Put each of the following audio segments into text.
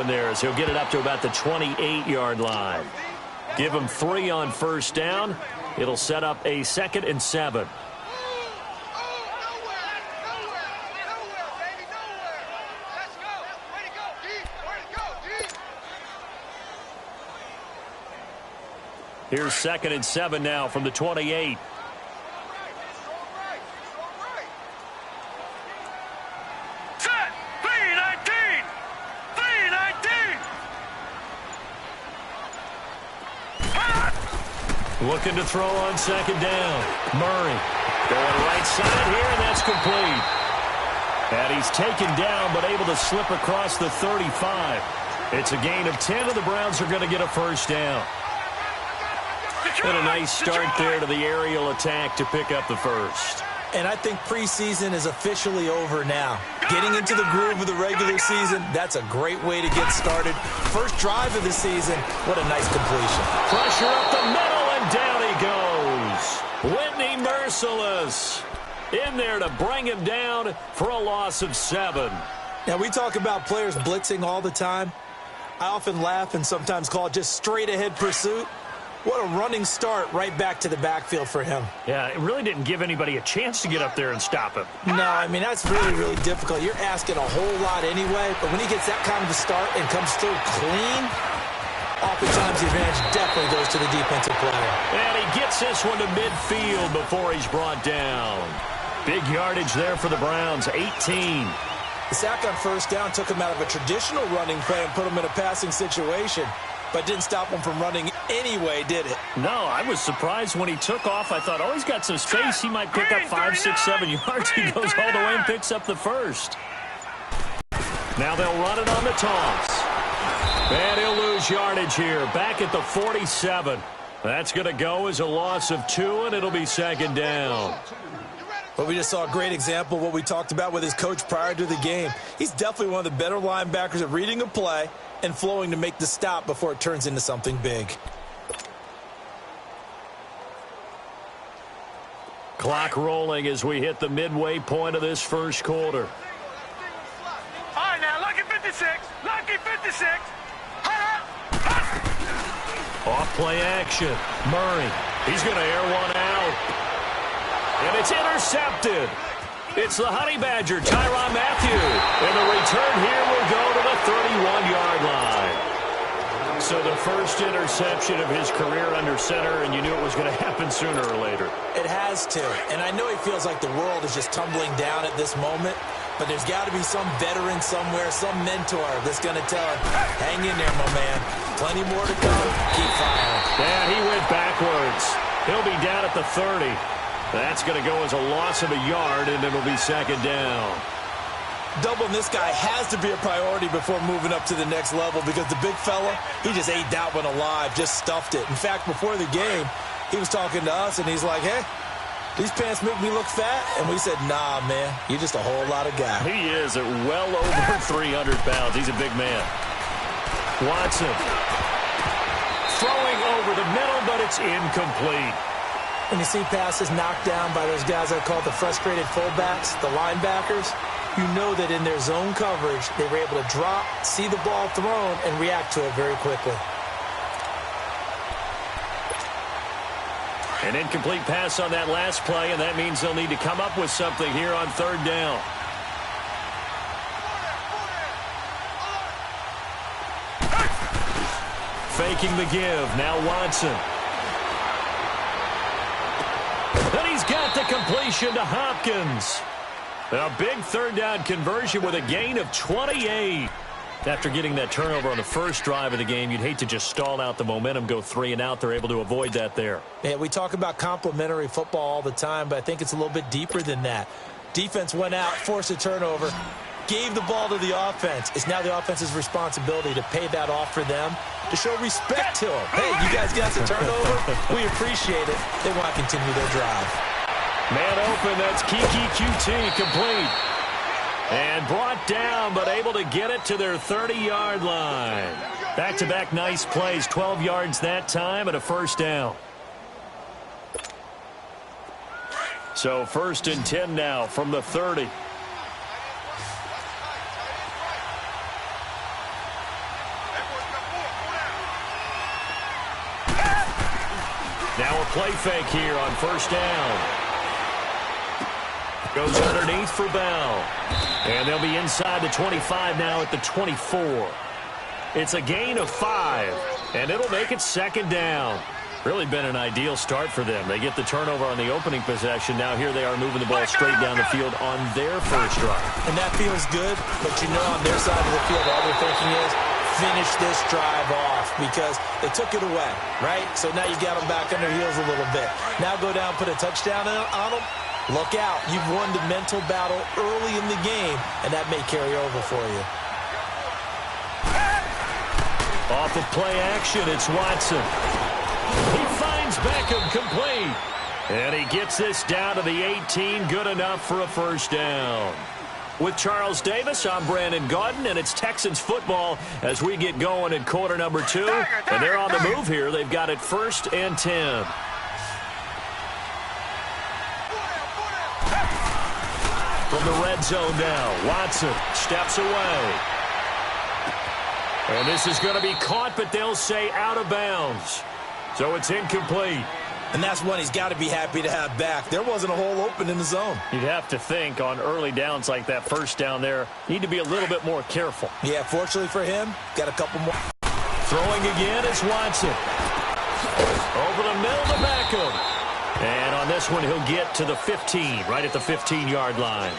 there as he'll get it up to about the 28-yard line. Give him 3 on first down. It'll set up a 2nd and 7. Here's 2nd and 7 now from the 28. Looking to throw on 2nd down. Murray going right side here, and that's complete. And he's taken down, but able to slip across the 35. It's a gain of 10, and the Browns are going to get a first down. And a nice start there to the aerial attack to pick up the first. And I think preseason is officially over now. Getting into the groove of the regular season, that's a great way to get started. First drive of the season, what a nice completion. Pressure up the middle, and down he goes. Whitney Merciless in there to bring him down for a loss of 7. Now, we talk about players blitzing all the time. I often laugh and sometimes call it just straight-ahead pursuit. What a running start right back to the backfield for him. Yeah, it really didn't give anybody a chance to get up there and stop him. No, I mean, that's really, really difficult. You're asking a whole lot anyway, but when he gets that kind of a start and comes through clean, oftentimes the advantage definitely goes to the defensive player. And he gets this one to midfield before he's brought down. Big yardage there for the Browns, 18. The sack on first down took him out of a traditional running play and put him in a passing situation, but didn't stop him from running anyway, did it? No, I was surprised when he took off. I thought, oh, he's got some space. He might pick up 5, 6, 7 yards. He goes all the way and picks up the first. Now they'll run it on the toss. And he'll lose yardage here. Back at the 47. That's going to go as a loss of 2, and it'll be 2nd down. But we just saw a great example of what we talked about with his coach prior to the game. He's definitely one of the better linebackers at reading a play and flowing to make the stop before it turns into something big. Clock rolling as we hit the midway point of this first quarter. All right, now, lucky 56. Lucky 56. Off-play action. Murray. He's going to air one out. And it's intercepted. It's the Honey Badger, Tyrann Mathieu. And the return here will go to the 31-yard line. So the first interception of his career under center, and you knew it was going to happen sooner or later. It has to. And I know he feels like the world is just tumbling down at this moment, but there's got to be some veteran somewhere, some mentor that's going to tell him, hang in there, my man. Plenty more to come. Keep firing. Yeah, he went backwards. He'll be down at the 30. That's going to go as a loss of a yard, and it'll be 2nd down. Doubling this guy has to be a priority before moving up to the next level because the big fella, he just ate that one alive, just stuffed it. In fact, before the game, he was talking to us, and he's like, hey, these pants make me look fat? And we said, nah, man, you're just a whole lot of guy. He is at well over 300 pounds. He's a big man. Watson throwing over the middle, but it's incomplete. When you see passes knocked down by those guys I call the frustrated fullbacks, the linebackers, you know that in their zone coverage, they were able to drop, see the ball thrown, and react to it very quickly. An incomplete pass on that last play, and that means they'll need to come up with something here on 3rd down. Faking the give. Now Watson. And he's got the completion to Hopkins. A big 3rd down conversion with a gain of 28. After getting that turnover on the first drive of the game, you'd hate to just stall out the momentum, go 3 and out. They're able to avoid that there. Yeah, we talk about complementary football all the time, but I think it's a little bit deeper than that. Defense went out, forced a turnover, gave the ball to the offense. It's now the offense's responsibility to pay that off for them, to show respect to them. Hey, you guys got the turnover. We appreciate it. They want to continue their drive. Man open, that's Kiki QT, complete. And brought down, but able to get it to their 30-yard line. Back-to-back nice plays, 12 yards that time, and a first down. So 1st and 10 now from the 30. Now a play fake here on first down. Goes underneath for Bell. And they'll be inside the 25 now at the 24. It's a gain of 5, and it'll make it second down. Really been an ideal start for them. They get the turnover on the opening possession. Now here they are moving the ball straight down the field on their first drive. And that feels good, but you know on their side of the field, all they're thinking is finish this drive off because they took it away, right? So now you got them back on their heels a little bit. Now go down, put a touchdown on them. Look out. You've won the mental battle early in the game, and that may carry over for you. Off of play action, it's Watson. He finds Beckham complete. And he gets this down to the 18, good enough for a first down. With Charles Davis, I'm Brandon Gaudin, and it's Texans football as we get going at quarter number 2. And they're on the move here. They've got it 1st and 10. From the red zone now, Watson steps away. And this is going to be caught, but they'll say out of bounds. So it's incomplete. And that's one he's got to be happy to have back. There wasn't a hole open in the zone. You'd have to think on early downs like that first down there, need to be a little bit more careful. Yeah, fortunately for him, got a couple more. Throwing again is Watson. Over the middle to Beckham. And on this one, he'll get to the 15, right at the 15-yard line.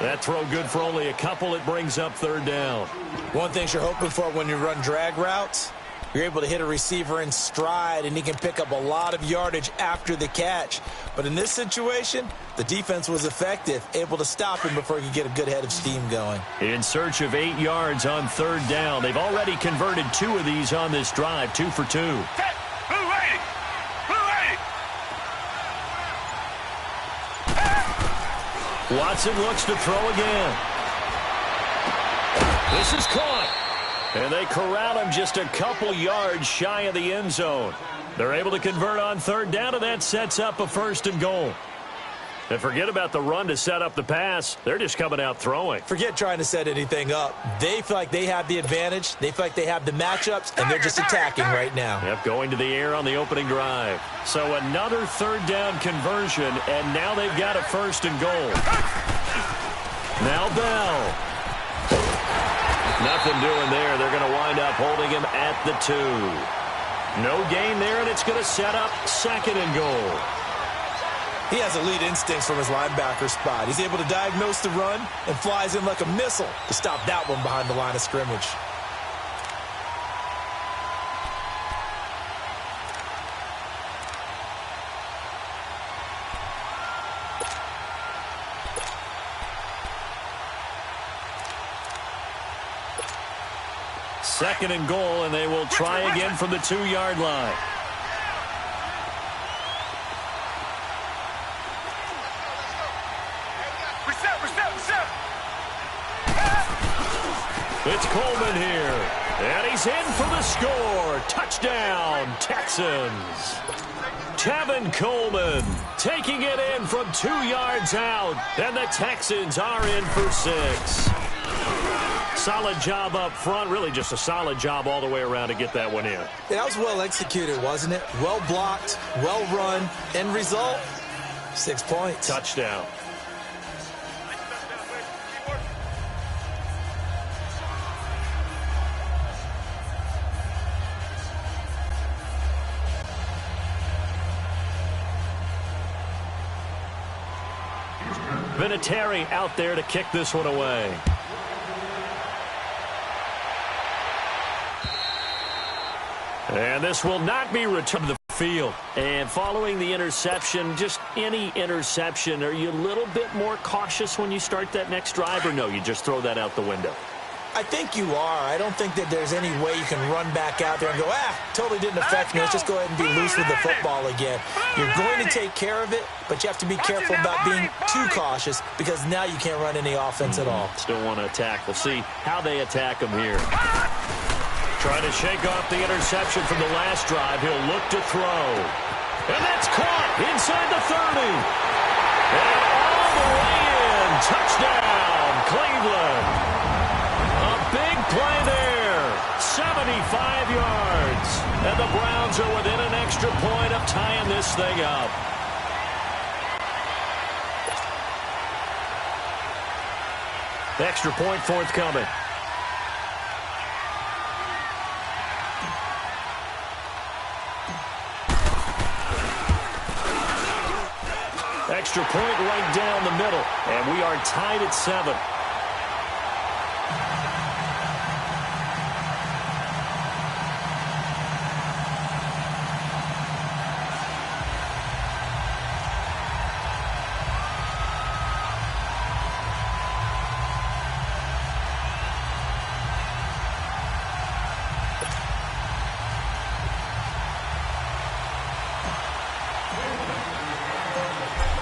That throw good for only a couple. It brings up third down. One thing you're hoping for when you run drag routes, you're able to hit a receiver in stride, and he can pick up a lot of yardage after the catch. But in this situation, the defense was effective, able to stop him before he could get a good head of steam going. In search of 8 yards on third down. They've already converted 2 of these on this drive, 2 for 2. Watson looks to throw again. This is caught. And they corral him just a couple yards shy of the end zone. They're able to convert on third down, and that sets up a 1st and goal. And forget about the run to set up the pass. They're just coming out throwing. Forget trying to set anything up. They feel like they have the advantage. They feel like they have the matchups, and they're just attacking right now. Yep, going to the air on the opening drive. So another third down conversion, and now they've got a 1st and goal. Now Bell. Nothing doing there. They're going to wind up holding him at the 2. No gain there, and it's going to set up 2nd and goal. He has elite instincts from his linebacker spot. He's able to diagnose the run and flies in like a missile to stop that one behind the line of scrimmage. Second and goal, and they will try again from the 2-yard line. It's Coleman here, and he's in for the score. Touchdown, Texans. Tevin Coleman taking it in from 2 yards out, and the Texans are in for 6. Solid job up front, really just a solid job all the way around to get that one in. That was well executed, wasn't it? Well blocked, well run, end result, 6 points. Touchdown. Vinatieri out there to kick this one away. And this will not be returned to the field. And following the interception, just any interception, are you a little bit more cautious when you start that next drive, or no, you just throw that out the window? I think you are. I don't think that there's any way you can run back out there and go, totally didn't affect me. Let's just go ahead and be loose with the football again. You're going to take care of it, but you have to be careful about being too cautious because now you can't run any offense at all. Still want to attack. We'll see how they attack them here. Trying to shake off the interception from the last drive. He'll look to throw. And that's caught inside the 30. And all the way in. Touchdown, Cleveland. A big play there. 75 yards. And the Browns are within an extra point of tying this thing up. Extra point forthcoming. Extra point right down the middle. And we are tied at 7.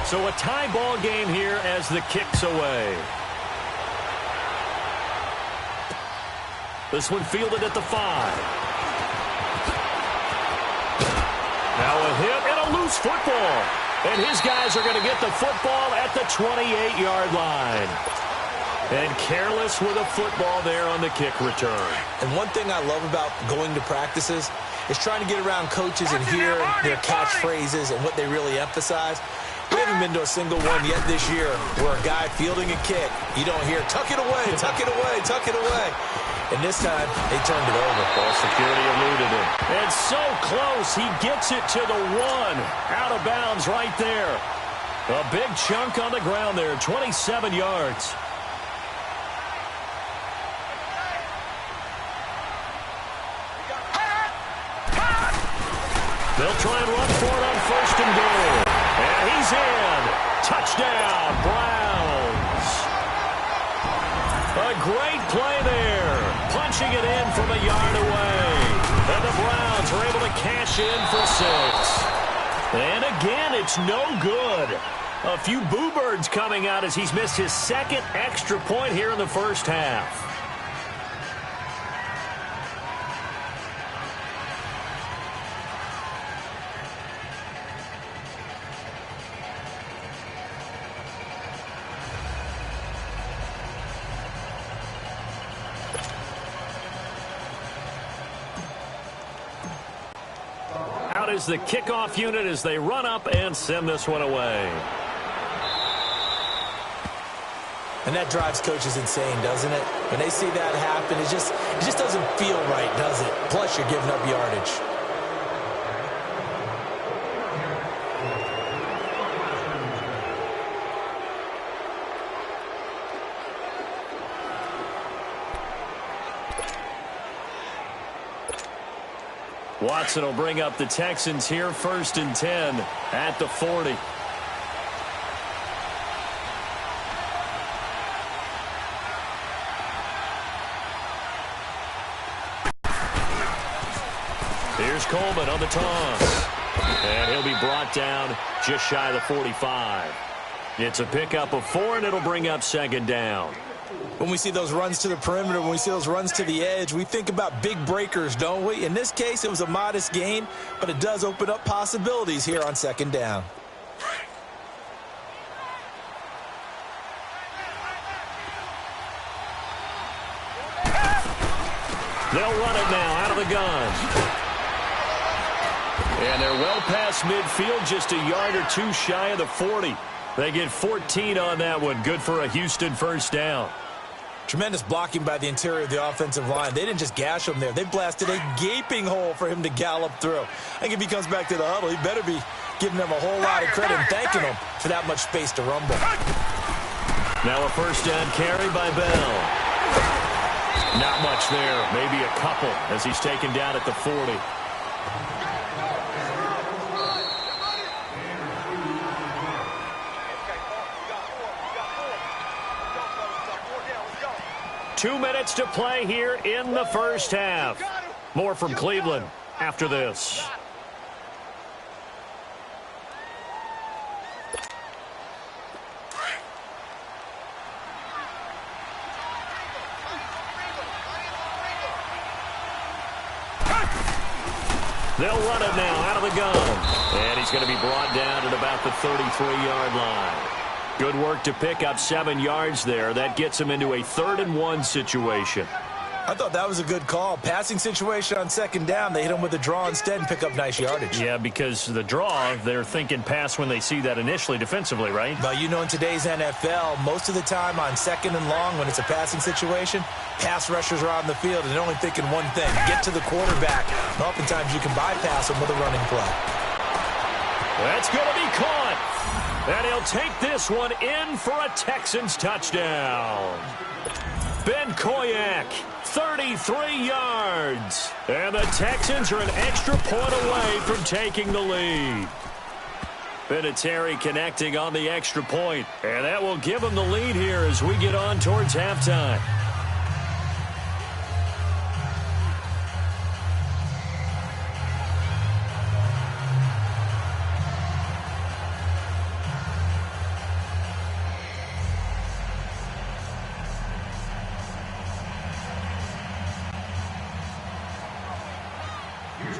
So a tie ball game here as the kick's away. This one fielded at the 5. Now a hit and a loose football. And his guys are going to get the football at the 28-yard line. And careless with a football there on the kick return. And one thing I love about going to practices is trying to get around coaches and hear their catchphrases and what they really emphasize. We haven't been to a single one yet this year where a guy fielding a kick, you don't hear, tuck it away, tuck it away, tuck it away. And this time, they turned it over. Ball security eluded him. And so close, he gets it to the 1. Out of bounds right there. A big chunk on the ground there, 27 yards. They'll try and run for it on 1st and goal. And he's in. Touchdown, Browns. A great play there. Punching it in from a yard away. And the Browns are able to cash in for 6. And again, it's no good. A few boo birds coming out as he's missed his 2nd extra point here in the first half. Is the kickoff unit as they run up and send this one away. And that drives coaches insane, doesn't it? When they see that happen, it just doesn't feel right, does it? Plus, you're giving up yardage. Watson will bring up the Texans here, 1st and 10 at the 40. Here's Coleman on the toss. And he'll be brought down just shy of the 45. It's a pickup of 4, and it'll bring up 2nd down. When we see those runs to the perimeter, when we see those runs to the edge, we think about big breakers, don't we? In this case, it was a modest gain, but it does open up possibilities here on 2nd down. They'll run it now out of the gun. And they're well past midfield, just a yard or 2 shy of the 40. They get 14 on that one. Good for a Houston 1st down. Tremendous blocking by the interior of the offensive line. They didn't just gash him there. They blasted a gaping hole for him to gallop through. I think if he comes back to the huddle, he better be giving them a whole lot of credit and thanking them for that much space to rumble. Now a 1st down carry by Bell. Not much there. Maybe a couple as he's taken down at the 40. Two minutes to play here in the first half. More from Cleveland after this. They'll run it now out of the gun. And he's going to be brought down at about the 33-yard line. Good work to pick up 7 yards there. That gets him into a 3rd and 1 situation. I thought that was a good call. Passing situation on second down, they hit him with a draw instead and pick up nice yardage. Yeah, because the draw, they're thinking pass when they see that initially defensively, right? But you know, in today's NFL, most of the time on second and long, when it's a passing situation, pass rushers are on the field and they're only thinking one thing, get to the quarterback. And oftentimes you can bypass them with a running play. That's going to be caught. And he'll take this one in for a Texans touchdown. Ben Koyak, 33 yards. And the Texans are an extra point away from taking the lead. Vinatieri connecting on the extra point. And that will give them the lead here as we get on towards halftime.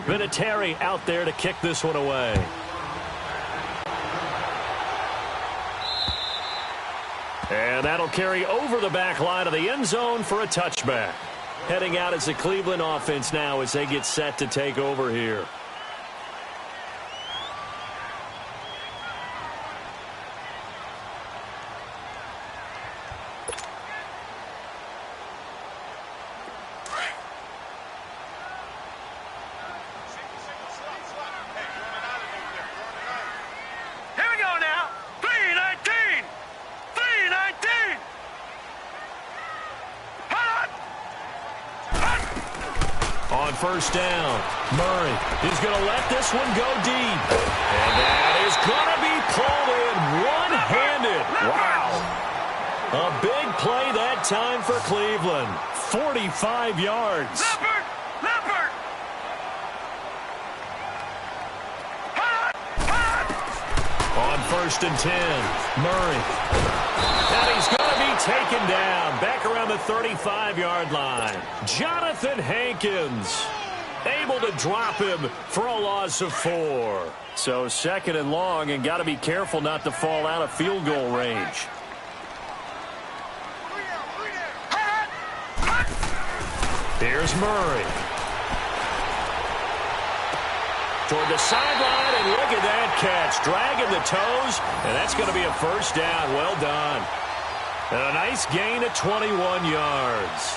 Vinatieri out there to kick this one away. And that'll carry over the back line of the end zone for a touchback. Heading out as the Cleveland offense now as they get set to take over here. First down. Murray is going to let this one go deep. And that is going to be pulled in one-handed. Wow. A big play that time for Cleveland. 45 yards. Leopard! On first and 10, Murray. And he's going to be taken down back around the 35-yard line. Jonathan Hankins able to drop him for a loss of 4. So second and long, and got to be careful not to fall out of field goal range. Here's Murray. Toward the sideline, and look at that catch. Dragging the toes, and that's going to be a first down. Well done. And a nice gain of 21 yards.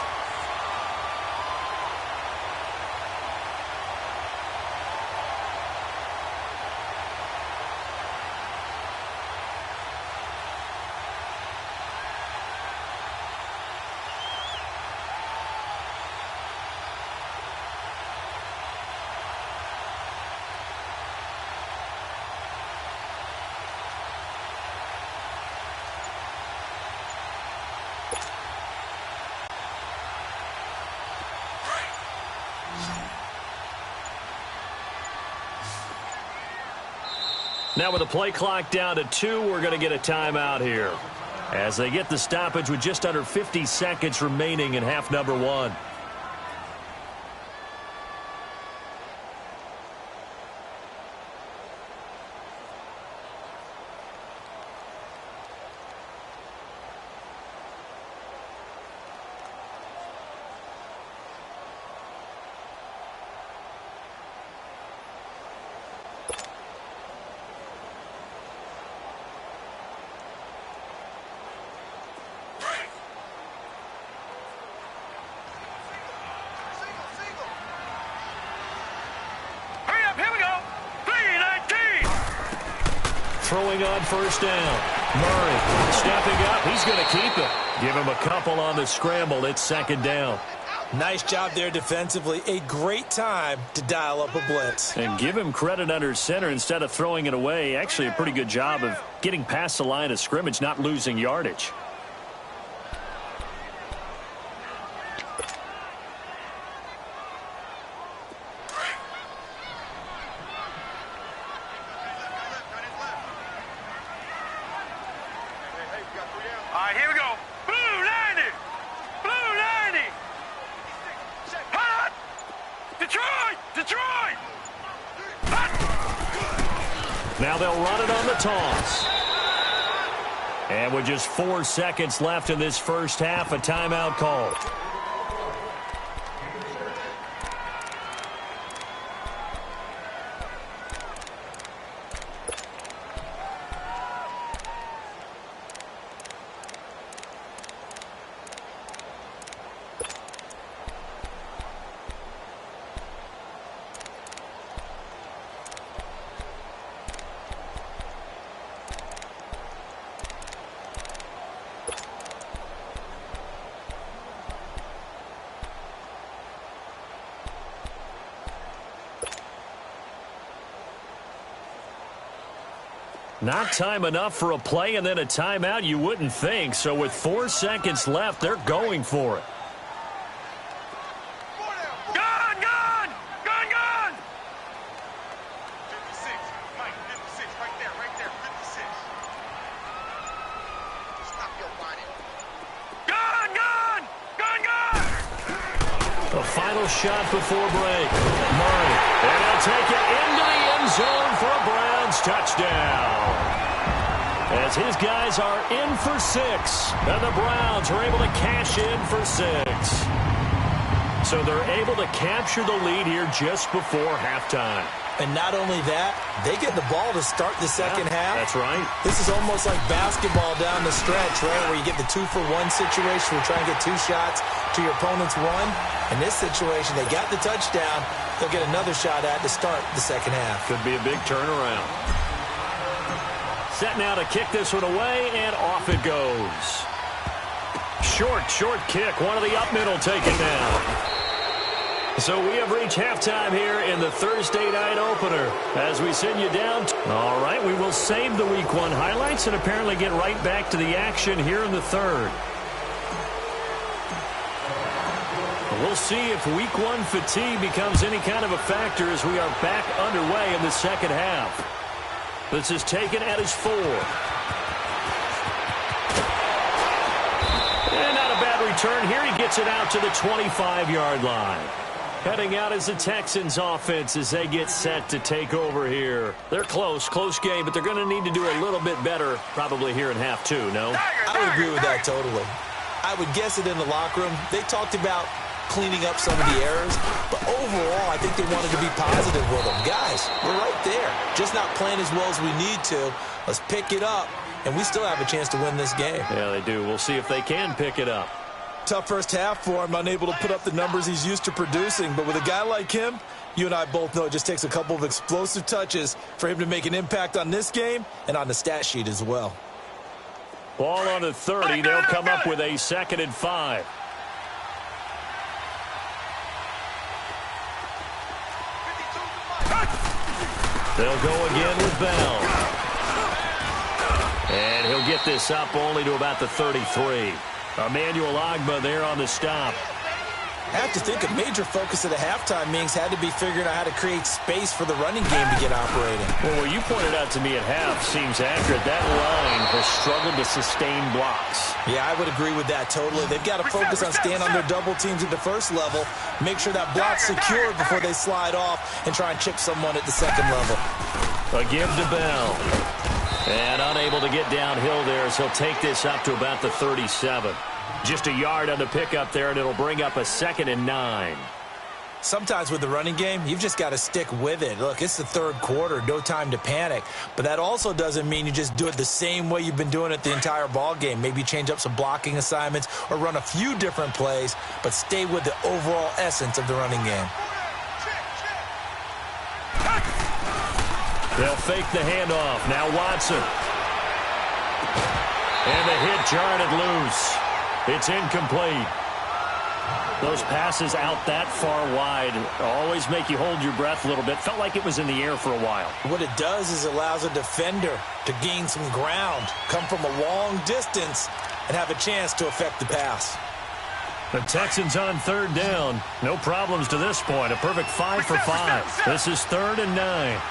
Now with the play clock down to 2, we're going to get a timeout here as they get the stoppage with just under 50 seconds remaining in half number 1. Throwing on first down. Murray stepping up. He's going to keep it. Give him a couple on the scramble. It's second down. Nice job there defensively. A great time to dial up a blitz. And give him credit under center instead of throwing it away. Actually a pretty good job of getting past the line of scrimmage, not losing yardage. Now they'll run it on the toss. And with just 4 seconds left in this first half, a timeout called. Not time enough for a play and then a timeout, you wouldn't think. So with 4 seconds left, they're going for it. Gone! 56. Mike, 56. Right there. 56. Stop your whining. Gone! The final shot before break. Murray. And he'll take it into the end zone for a Browns touchdown. As his guys are in for 6. And the Browns are able to cash in for 6. So they're able to capture the lead here just before halftime. And not only that, they get the ball to start the second half. That's right. This is almost like basketball down the stretch, right, where you get the 2-for-1 situation. We're trying to get 2 shots to your opponent's 1. In this situation, they got the touchdown. They'll get another shot at to start the second half. Could be a big turnaround. Set now to kick this one away, and off it goes. Short kick. One of the up middle taken down. So we have reached halftime here in the Thursday night opener as we send you down. All right, we will save the Week 1 highlights and apparently get right back to the action here in the third. We'll see if Week 1 fatigue becomes any kind of a factor as we are back underway in the second half. This is taken at his 4. And not a bad return here. He gets it out to the 25-yard line. Heading out is the Texans offense as they get set to take over here. They're close game, but they're going to need to do a little bit better probably here in half 2, no? I would agree with that totally. I would guess it in the locker room. They talked about cleaning up some of the errors, but overall, I think they wanted to be positive with them. Guys, we're right there. Just not playing as well as we need to. Let's pick it up, and we still have a chance to win this game. Yeah, they do. We'll see if they can pick it up. Tough first half for him, unable to put up the numbers he's used to producing. But with a guy like him, you and I both know it just takes a couple of explosive touches for him to make an impact on this game and on the stat sheet as well. Ball on the 30. They'll come up with a 2nd and 5. They'll go again with Bell. And he'll get this up only to about the 33. Emmanuel Ogbah there on the stop. I have to think a major focus of the halftime meetings had to be figuring out how to create space for the running game to get operating. Well, what you pointed out to me at half seems accurate. That line has struggled to sustain blocks. Yeah, I would agree with that totally. They've got to focus on staying on their double teams at the first level, make sure that block's secured before they slide off and try and chip someone at the second level. A give to Bell. And unable to get downhill there as he'll take this up to about the 37. Just a yard on the pickup there, and it'll bring up a 2nd and 9. Sometimes with the running game, you've just got to stick with it. Look, it's the third quarter, no time to panic. But that also doesn't mean you just do it the same way you've been doing it the entire ball game. Maybe change up some blocking assignments or run a few different plays, but stay with the overall essence of the running game. They'll fake the handoff. Now Watson. And the hit jarred it loose. It's incomplete. Those passes out that far wide always make you hold your breath a little bit. Felt like it was in the air for a while. What it does is it allows a defender to gain some ground, come from a long distance, and have a chance to affect the pass. The Texans on 3rd down. No problems to this point. A perfect 5 for 5. This is 3rd and 9.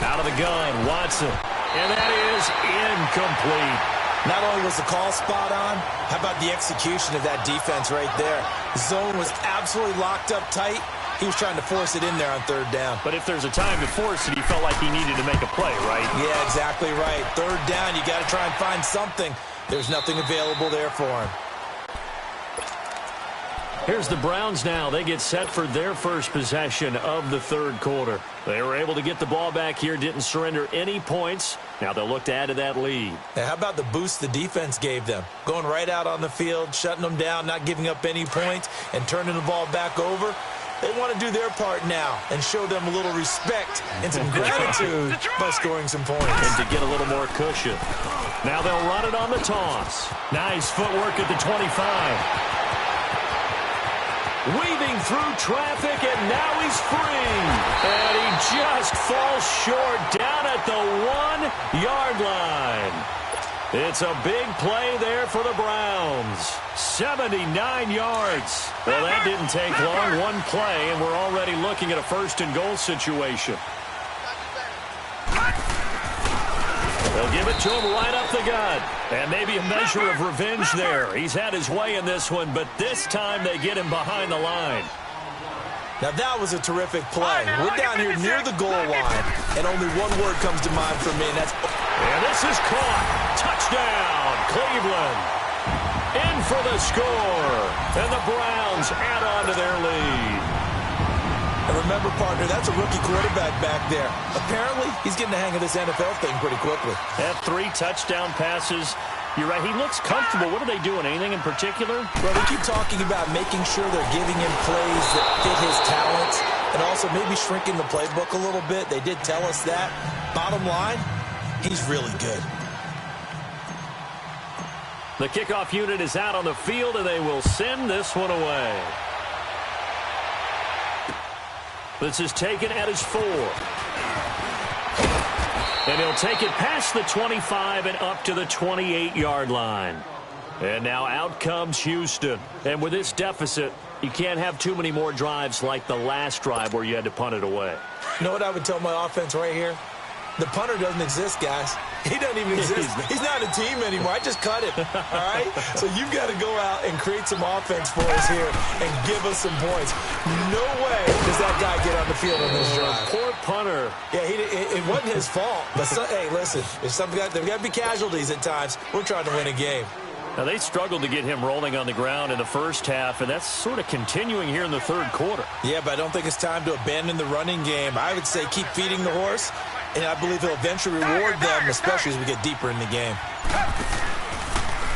Out of the gun, Watson. And that is incomplete. Not only was the call spot on, how about the execution of that defense right there? The zone was absolutely locked up tight. He was trying to force it in there on 3rd down. But if there's a time to force it, he felt like he needed to make a play, right? Yeah, exactly right. 3rd down, you got to try and find something. There's nothing available there for him. Here's the Browns now. They get set for their first possession of the 3rd quarter. They were able to get the ball back here, didn't surrender any points. Now they'll look to add to that lead. Now, how about the boost the defense gave them? Going right out on the field, shutting them down, not giving up any points, and turning the ball back over. They want to do their part now and show them a little respect and some gratitude by scoring some points. And to get a little more cushion. Now they'll run it on the toss. Nice footwork at the 25. Weaving through traffic, and now he's free. And he just falls short down at the 1-yard line. It's a big play there for the Browns. 79 yards. Well, that didn't take long. One play, and we're already looking at a first-and-goal situation. They'll give it to him right up the gut. And maybe a measure of revenge there. He's had his way in this one, but this time they get him behind the line. Now, that was a terrific play. We're down here near the goal line, and only one word comes to mind for me, and that's... And this is caught. Touchdown, Cleveland. In for the score. And the Browns add on to their lead. And remember, partner, that's a rookie quarterback back there. Apparently, he's getting the hang of this NFL thing pretty quickly. Had 3 touchdown passes. You're right, he looks comfortable. What are they doing? Anything in particular? Well, we keep talking about making sure they're giving him plays that fit his talents and also maybe shrinking the playbook a little bit. They did tell us that. Bottom line, he's really good. The kickoff unit is out on the field, and they will send this one away. This is taken at his 4. And he'll take it past the 25 and up to the 28-yard line. And now out comes Houston. And with this deficit, you can't have too many more drives like the last drive where you had to punt it away. You know what I would tell my offense right here? The punter doesn't exist, guys. He doesn't even exist. He's not a team anymore. I just cut him, all right? So you've got to go out and create some offense for us here and give us some points. No way does that guy get on the field on this drive. Poor punter. Yeah, it wasn't his fault. But, hey, listen, there's got to be casualties at times. We're trying to win a game. Now, they struggled to get him rolling on the ground in the first half, and that's sort of continuing here in the third quarter. Yeah, but I don't think it's time to abandon the running game. I would say keep feeding the horse, and I believe he'll eventually reward them, especially as we get deeper in the game.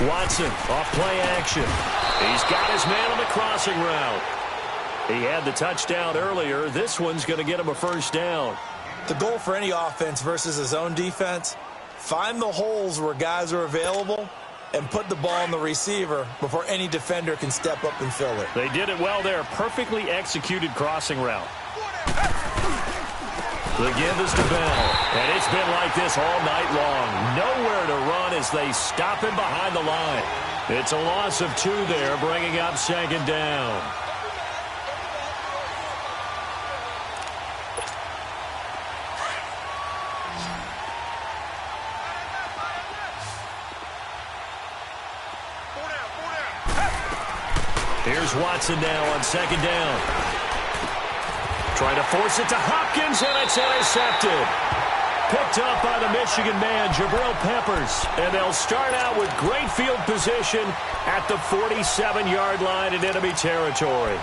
Watson, off play action. He's got his man on the crossing route. He had the touchdown earlier. This one's going to get him a first down. The goal for any offense versus his own defense, find the holes where guys are available and put the ball on the receiver before any defender can step up and fill it. They did it well there. Perfectly executed crossing route. The give is to Bell. And it's been like this all night long. Nowhere to run as they stop him behind the line. It's a loss of 2 there, bringing up second down. Here's Watson now on second down. Trying to force it to Hopkins, and it's intercepted. Picked up by the Michigan man, Jabril Peppers. And they'll start out with great field position at the 47-yard line in enemy territory.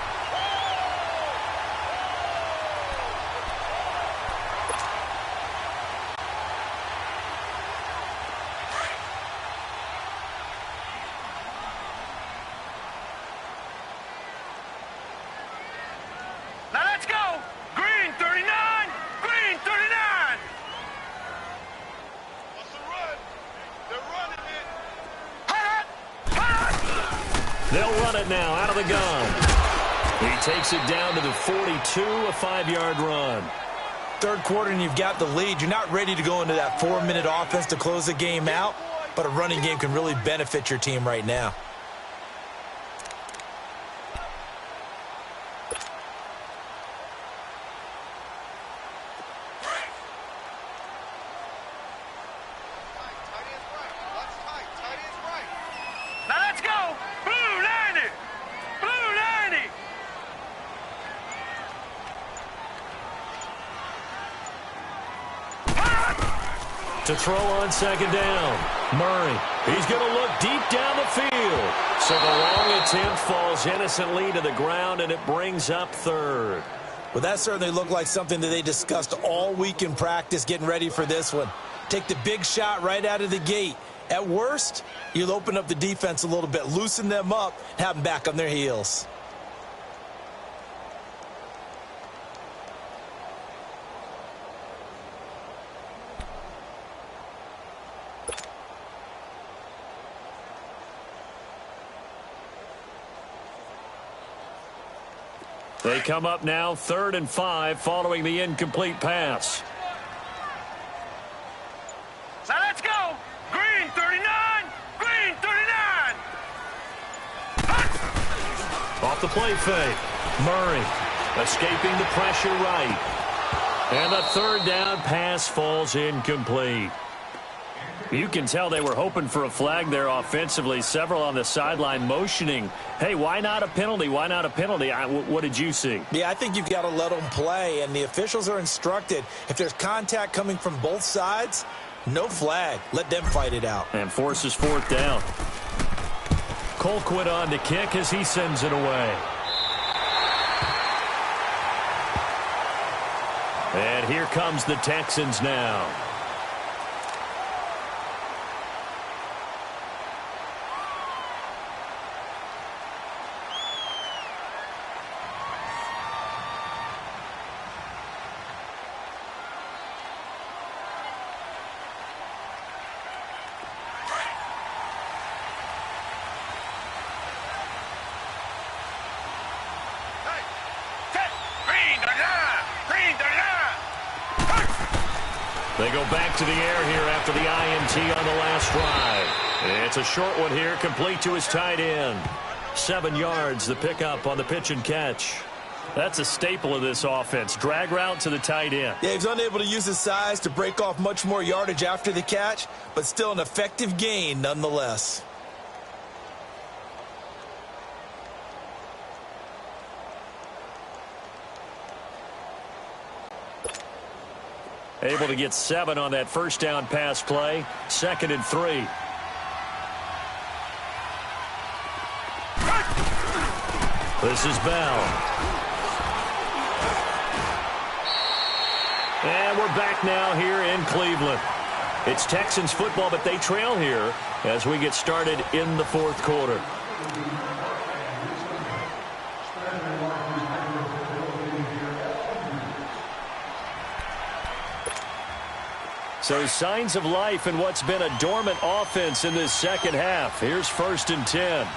They'll run it now out of the gun. He takes it down to the 42, a 5-yard run. Third quarter and you've got the lead. You're not ready to go into that 4-minute offense to close the game out, but a running game can really benefit your team right now. To throw on second down. Murray, he's going to look deep down the field. So the long attempt falls innocently to the ground, and it brings up third. Well, that certainly looked like something that they discussed all week in practice getting ready for this one. Take the big shot right out of the gate. At worst, you'll open up the defense a little bit, loosen them up, and have them back on their heels. They come up now 3rd and 5 following the incomplete pass. So let's go. Green 39. Green 39. Off the play fake. Murray escaping the pressure right. And a 3rd down pass falls incomplete. You can tell they were hoping for a flag there offensively. Several on the sideline motioning, hey, why not a penalty? Why not a penalty? What did you see? Yeah, I think you've got to let them play, and the officials are instructed, if there's contact coming from both sides, no flag. Let them fight it out. And forces 4th down. Colquitt on to kick as he sends it away. And here comes the Texans now. They go back to the air here after the INT on the last drive. It's a short one here, complete to his tight end. 7 yards, the pickup on the pitch and catch. That's a staple of this offense. Drag route to the tight end. Yeah, he's unable to use his size to break off much more yardage after the catch, but still an effective gain nonetheless. Able to get 7 on that first down pass play. 2nd and 3. This is Bell. And we're back now here in Cleveland. It's Texans football, but they trail here as we get started in the 4th quarter. So signs of life in what's been a dormant offense in this second half. Here's 1st and 10.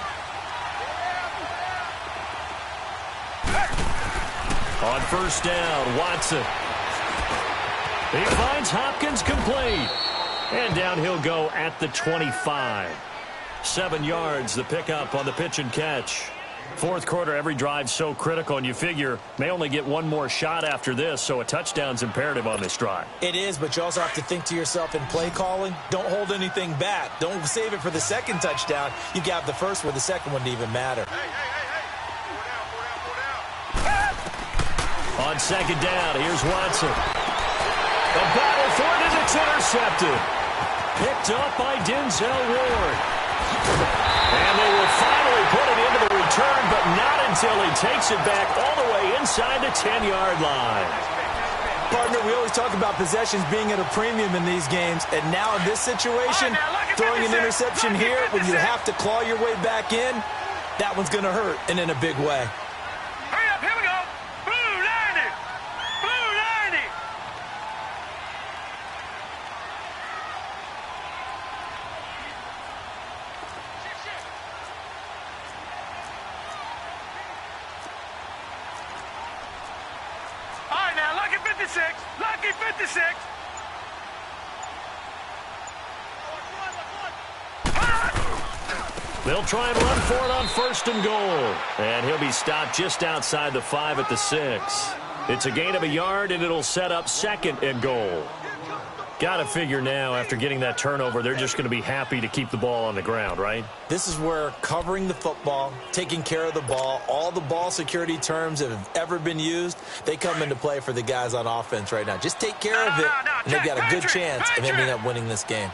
On 1st down, Watson. He finds Hopkins complete. And down he'll go at the 25. 7 yards, the pickup on the pitch and catch. 4th quarter, every drive so critical, and you figure may only get one more shot after this, so a touchdown's imperative on this drive. It is, but you also have to think to yourself in play calling, don't hold anything back. Don't save it for the second touchdown. You got the first where the second one didn't even matter. Hey. 4 down. On 2nd down, here's Watson. The battle for it, and it's intercepted. Picked up by Denzel Ward. And they will finally put it into the return, but not until he takes it back all the way inside the 10-yard line. Partner, we always talk about possessions being at a premium in these games, and now in this situation, throwing an interception here when you have to claw your way back in, that one's going to hurt, and in a big way. Hurry up, here we go. Blue 90. Blue 90. All right, now, lucky 56. Lucky 56. They'll try and run for it on 1st and goal. And he'll be stopped just outside the 5 at the 6. It's a gain of a yard, and it'll set up 2nd and goal. Got to figure now, after getting that turnover, they're just going to be happy to keep the ball on the ground, right? This is where covering the football, taking care of the ball, all the ball security terms that have ever been used, they come into play for the guys on offense right now. Just take care of it, and they've got a good chance of ending up winning this game.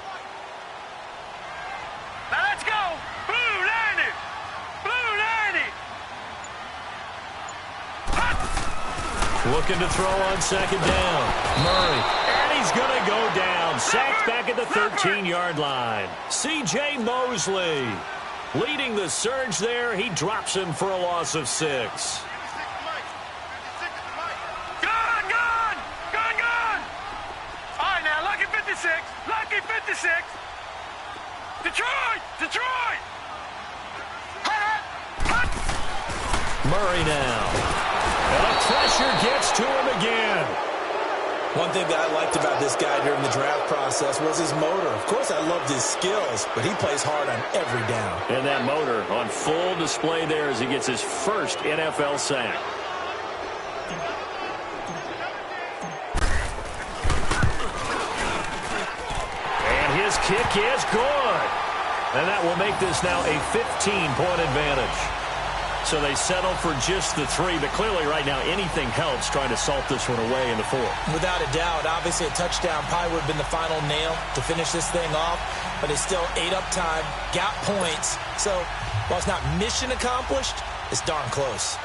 Now let's go. Blue 90. Blue 90. Looking to throw on 2nd down. Murray. And he's going to go down. Sacked back at the 13-yard line. C.J. Mosley leading the surge there. He drops him for a loss of 6. 56 to Mike. 56 to Mike. Gone. All right, now, lucky 56. Lucky 56. Detroit. Murray now. And the pressure gets to him again. One thing that I liked about this guy during the draft process was his motor. Of course, I loved his skills, but he plays hard on every down. And that motor on full display there as he gets his first NFL sack. And his kick is good. And that will make this now a 15-point advantage. So they settle for just the 3, but clearly right now anything helps trying to salt this one away in the 4th. Without a doubt, obviously a touchdown probably would have been the final nail to finish this thing off, but it's still ate up time, got points. So while it's not mission accomplished, it's darn close.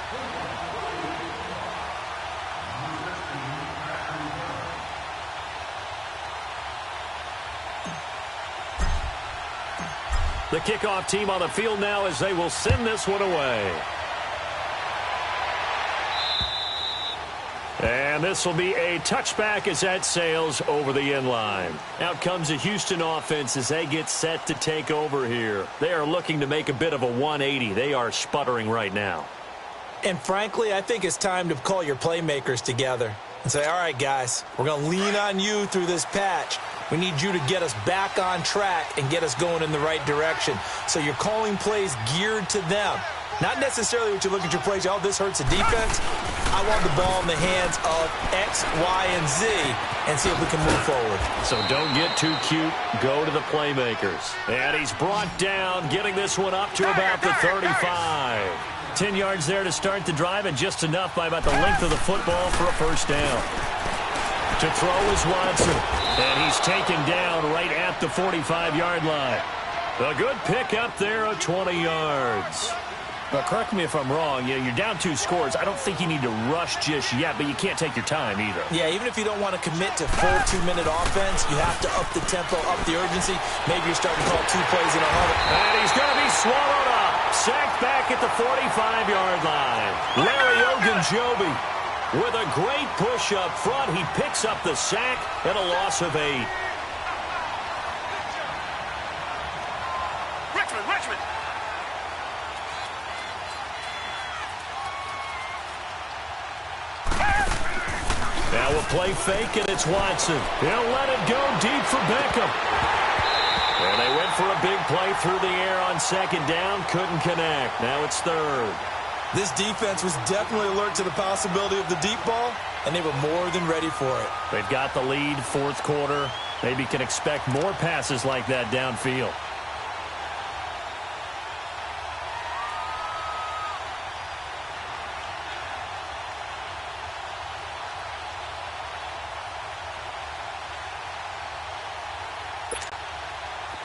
The kickoff team on the field now as they will send this one away. And this will be a touchback as that sails over the end line. Out comes the Houston offense as they get set to take over here. They are looking to make a bit of a 180. They are sputtering right now. And frankly, I think it's time to call your playmakers together and say, all right, guys, we're going to lean on you through this patch. We need you to get us back on track and get us going in the right direction. So you're calling plays geared to them. Not necessarily what you look at your plays, oh, this hurts the defense. I want the ball in the hands of X, Y, and Z and see if we can move forward. So don't get too cute. Go to the playmakers. And he's brought down, getting this one up to about the 35. 10 yards there to start the drive, and just enough by about the length of the football for a first down. To throw is Watson. And he's taken down right at the 45-yard line. A good pick up there of 20 yards. Now, correct me if I'm wrong. You're down 2 scores. I don't think you need to rush just yet, but you can't take your time either. Yeah, even if you don't want to commit to full 2-minute offense, you have to up the tempo, up the urgency. Maybe you're starting to call 2 plays in a huddle. And he's going to be swallowed up. Sacked back at the 45-yard line. Larry Ogunjobi with a great push up front. He picks up the sack and a loss of 8. Richmond. Now a play fake, and it's Watson. He'll let it go deep for Beckham. And they went for a big play through the air on second down. Couldn't connect. Now it's 3rd. This defense was definitely alert to the possibility of the deep ball, and they were more than ready for it. They've got the lead, 4th quarter. Maybe can expect more passes like that downfield.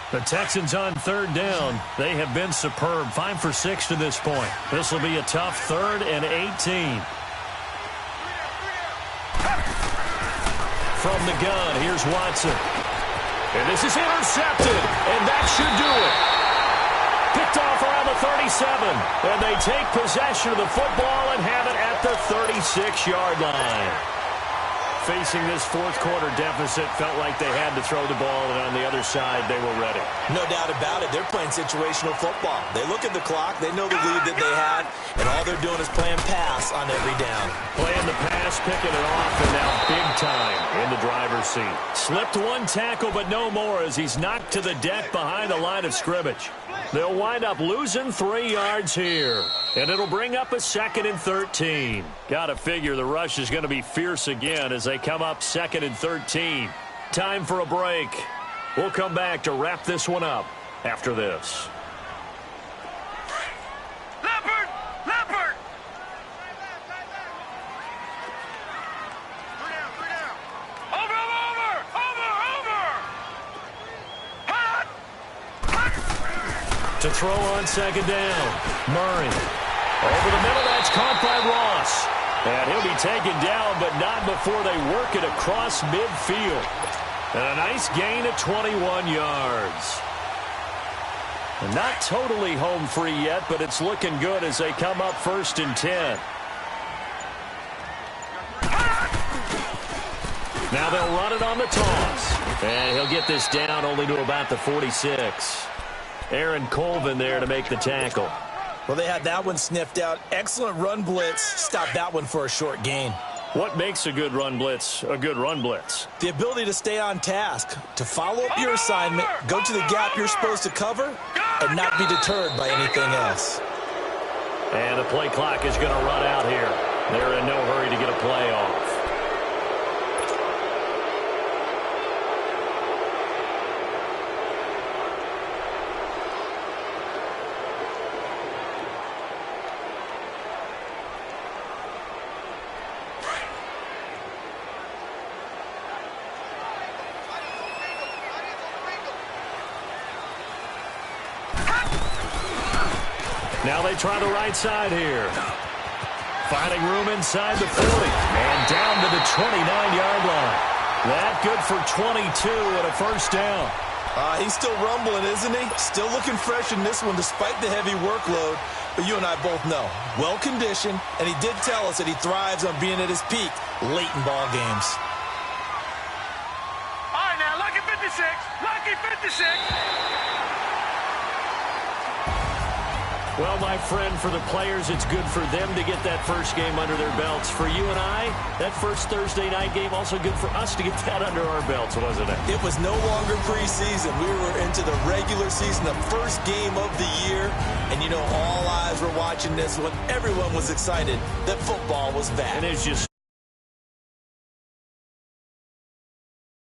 The Texans on 3rd down. They have been superb. 5 for 6 to this point. This will be a tough 3rd and 18. From the gun, here's Watson. And this is intercepted. And that should do it. Picked off around the 37. And they take possession of the football and have it at the 36-yard line. Facing this 4th quarter deficit, felt like they had to throw the ball, and on the other side, they were ready. No doubt about it. They're playing situational football. They look at the clock. They know the lead that they had, and all they're doing is playing pass on every down. Playing the pass, picking it off, and now big time in the driver's seat. Slipped 1 tackle, but no more as he's knocked to the deck behind the line of scrimmage. They'll wind up losing 3 yards here. And it'll bring up a 2nd and 13. Got to figure the rush is going to be fierce again as they come up 2nd and 13. Time for a break. We'll come back to wrap this one up after this. Leopard! Leopard! 3 down. Over! Hot! To throw on 2nd down. Murray. Over the middle, that's caught by Ross. And he'll be taken down, but not before they work it across midfield. And a nice gain of 21 yards. And not totally home free yet, but it's looking good as they come up 1st and 10. Now they'll run it on the toss. And he'll get this down only to about the 46. Aaron Colvin there to make the tackle. Well, they had that one sniffed out. Excellent run blitz. Stop that one for a short gain. What makes a good run blitz a good run blitz? The ability to stay on task, to follow up your assignment, go to the gap you're supposed to cover, and not be deterred by anything else. And the play clock is going to run out here. They're in no hurry to get a play off. Now they try the right side here. Finding room inside the 40. And down to the 29-yard line. That good for 22 and a first down. He's still rumbling, isn't he? Still looking fresh in this one despite the heavy workload. But you and I both know, well-conditioned, and he did tell us that he thrives on being at his peak late in ball games. All right, now, lucky 56. Lucky 56. Well, my friend, for the players, it's good for them to get that first game under their belts. For you and I, that first Thursday night game, also good for us to get that under our belts, wasn't it? It was no longer preseason. We were into the regular season, the first game of the year. And, you know, all eyes were watching this one. Everyone was excited that football was back. And it's just